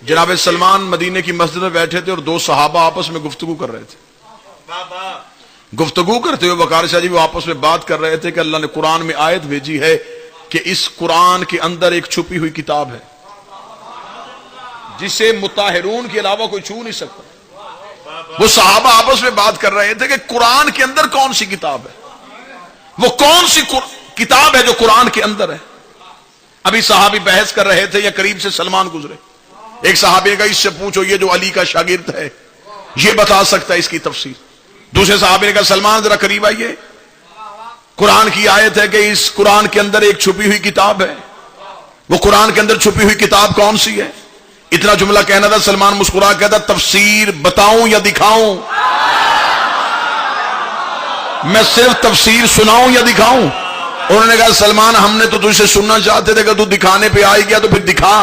جناب سلمان مدینے کی مسجد میں بیٹھے تھے اور دو صحابہ آپس میں گفتگو کر رہے تھے. گفتگو کرتے ہوئے وقار شاہ جی وہ آپس میں بات کر رہے تھے کہ اللہ نے قرآن میں آیت بھیجی ہے کہ اس قرآن کے اندر ایک چھپی ہوئی کتاب ہے جسے مطہرون کے علاوہ کوئی چھو نہیں سکتا. وہ صحابہ آپس میں بات کر رہے تھے کہ قرآن کے اندر کون سی کتاب ہے, وہ کون سی کتاب ہے جو قرآن کے اندر ہے. ابھی صحابی بحث کر رہے تھے یا قریب سے سلمان گزرے. ایک صحابی نے کہا اس سے پوچھو یہ جو علی کا شاگرد ہے یہ بتا سکتا ہے اس کی تفسیر. دوسرے صحابی نے کہا سلمان ذرا قریب آئیے, قرآن کی آیت ہے کہ اس قرآن کے اندر ایک چھپی ہوئی کتاب ہے, وہ قرآن کے اندر چھپی ہوئی کتاب کون سی ہے. اتنا جملہ کہنا تھا, سلمان مسکرا کہتا تفسیر بتاؤں یا دکھاؤں, میں صرف تفسیر سناؤں یا دکھاؤں. انہوں نے کہا سلمان ہم نے تو تجھ سے سننا چاہتے تھے کہ تو دکھانے پہ آئی گیا تو پھر دکھا,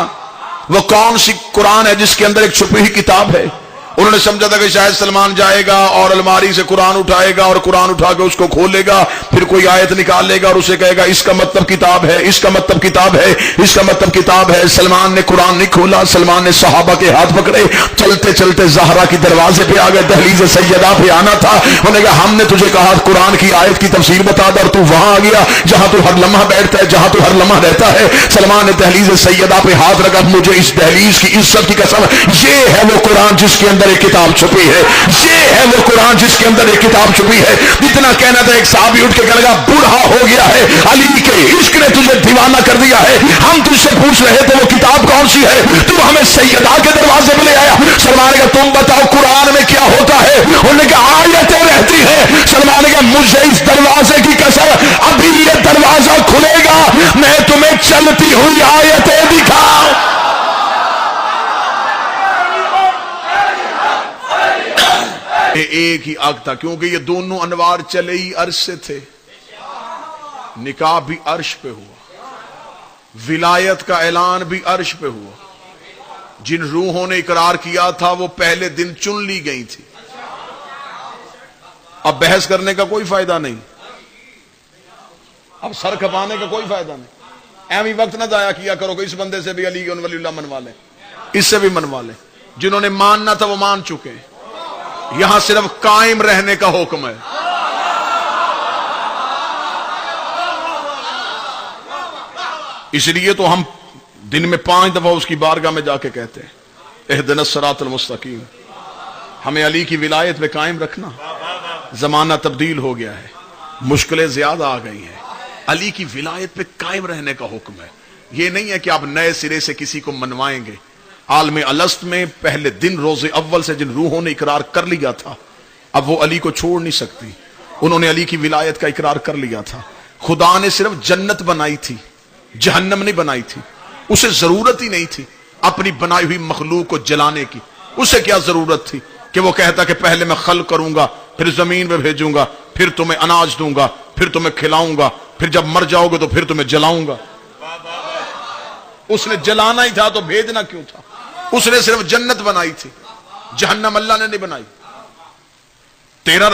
وہ کون سی قرآن ہے جس کے اندر ایک چھپی ہوئی کتاب ہے. انہوں نے سمجھا تھا کہ شاید سلمان جائے گا اور الماری سے قرآن اٹھائے گا اور قرآن اٹھا کے اس کو کھولے گا, پھر کوئی آیت نکال لے گا اور اسے کہے گا اس کا مطلب کتاب ہے, اس کا مطلب کتاب ہے, اس کا مطلب کتاب ہے. سلمان نے قرآن نہیں کھولا, سلمان نے صحابہ کے ہاتھ پکڑے, چلتے چلتے زہرا کی دروازے پہ آ گئے, دہلیز سیدہ پہ آنا تھا. انہوں نے کہا ہم نے تجھے کہا قرآن کی آیت کی تفسیر بتا دے اور تو وہاں آ گیا جہاں تو ہر لمحہ بیٹھتا ہے, جہاں تو ہر لمحہ رہتا ہے. سلمان نے دہلیز سیدہ پہ ہاتھ رکھا, مجھے اس دہلیز کی عزت کی قسم, یہ ہے وہ قرآن جس کے اندر ایک کتاب چھپی ہے, یہ ہے وہ قرآن جس کے اندر ایک کتاب چھپی ہے. اتنا کہنا تھا, ایک صحابی اٹھ کے کہنے لگا بوڑھا ہو گیا ہے, علی کے عشق نے تجھے دیوانہ کر دیا ہے, ہم تجھ سے پوچھ رہے تھے وہ کتاب کون سی ہے, تو ہمیں سیدہ کے دروازے پہ لے آیا. سلمان نے کہا تم بتاؤ قرآن میں کیا ہوتا ہے. انہوں نے کہا آیتیں رہتی ہیں. سلمان نے کہا مجھے اس دروازے کی قسم ابھی یہ دروازہ کھلے گا میں تمہیں چلتی ہوئی آیتیں دکھاؤں. ایک ہی آگ تھا کیونکہ یہ دونوں انوار چلے ہی عرش سے تھے. نکاح بھی عرش پہ ہوا, ولایت کا اعلان بھی عرش پہ ہوا. جن روحوں نے اقرار کیا تھا وہ پہلے دن چن لی گئی تھی. اب بحث کرنے کا کوئی فائدہ نہیں, اب سر کھپانے کا کوئی فائدہ نہیں. ایویں وقت نہ ضائع کیا کرو کہ اس بندے سے بھی علی ولی اللہ منوا لیں, اس سے بھی منوا لیں. جنہوں نے ماننا تھا وہ مان چکے ہیں. یہاں صرف قائم رہنے کا حکم ہے. اس لیے تو ہم دن میں 5 دفعہ اس کی بارگاہ میں جا کے کہتے ہیں اہدنا الصراط المستقیم, ہمیں علی کی ولایت پہ قائم رکھنا. زمانہ تبدیل ہو گیا ہے, مشکلیں زیادہ آ گئی ہیں, علی کی ولایت پہ قائم رہنے کا حکم ہے. یہ نہیں ہے کہ آپ نئے سرے سے کسی کو منوائیں گے. عالم الست میں پہلے دن روز اول سے جن روحوں نے اقرار کر لیا تھا اب وہ علی کو چھوڑ نہیں سکتی. انہوں نے علی کی ولایت کا اقرار کر لیا تھا. خدا نے صرف جنت بنائی تھی, جہنم نہیں بنائی تھی. اسے ضرورت ہی نہیں تھی اپنی بنائی ہوئی مخلوق کو جلانے کی. اسے کیا ضرورت تھی کہ وہ کہتا کہ پہلے میں خلق کروں گا, پھر زمین میں بھیجوں گا, پھر تمہیں اناج دوں گا, پھر تمہیں کھلاؤں گا, پھر جب مر جاؤ گے تو پھر تمہیں جلاؤں گا. اس نے جلانا ہی تھا تو بھیجنا کیوں تھا. اس نے صرف جنت بنائی تھی, جہنم اللہ نے نہیں بنائی. 13